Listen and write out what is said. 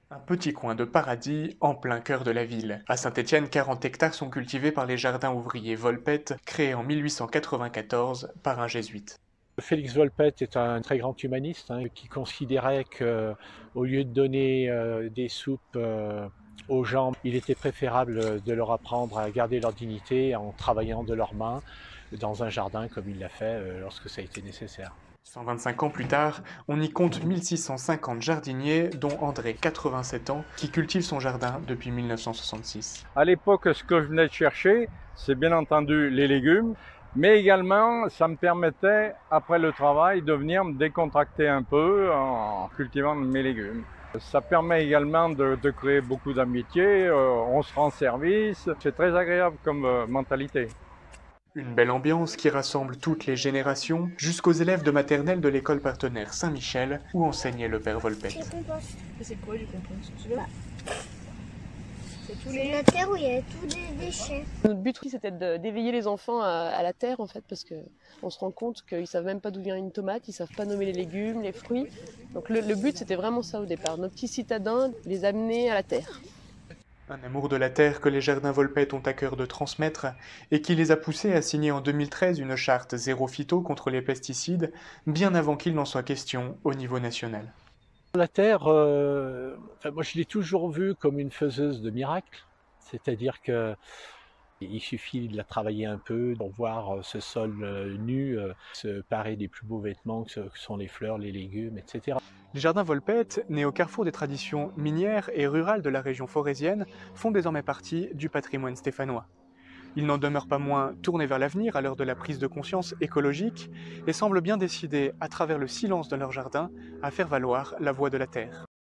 Un petit coin de paradis en plein cœur de la ville. À Saint-Étienne, 40 hectares sont cultivés par les jardins ouvriers Volpette, créés en 1894 par un jésuite. Félix Volpette est un très grand humaniste qui considérait que, au lieu de donner des soupes aux gens, il était préférable de leur apprendre à garder leur dignité en travaillant de leurs mains dans un jardin comme il l'a fait lorsque ça a été nécessaire. 125 ans plus tard, on y compte 1650 jardiniers, dont André, 87 ans, qui cultive son jardin depuis 1966. À l'époque, ce que je venais de chercher, c'est bien entendu les légumes, mais également, ça me permettait, après le travail, de venir me décontracter un peu en cultivant mes légumes. Ça permet également de créer beaucoup d'amitié, on se rend service, c'est très agréable comme mentalité. Une belle ambiance qui rassemble toutes les générations, jusqu'aux élèves de maternelle de l'école partenaire Saint-Michel, où enseignait le père Volpette. C'est quoi du compost? Tu veux? C'est la terre où il y a tous des déchets. Notre but, oui, c'était d'éveiller les enfants à la terre, en fait, parce que on se rend compte qu'ils savent même pas d'où vient une tomate, ils savent pas nommer les légumes, les fruits. Donc le but, c'était vraiment ça au départ. Nos petits citadins, les amener à la terre. Un amour de la terre que les jardins Volpette ont à cœur de transmettre et qui les a poussés à signer en 2013 une charte zéro phyto contre les pesticides, bien avant qu'il n'en soit question au niveau national. La terre, moi je l'ai toujours vue comme une faiseuse de miracles, c'est-à-dire que il suffit de la travailler un peu pour voir ce sol nu se parer des plus beaux vêtements que sont les fleurs, les légumes, etc. Les jardins Volpette, nés au carrefour des traditions minières et rurales de la région forésienne, font désormais partie du patrimoine stéphanois. Ils n'en demeurent pas moins tournés vers l'avenir à l'heure de la prise de conscience écologique et semblent bien décidés, à travers le silence de leur jardin, à faire valoir la voix de la terre.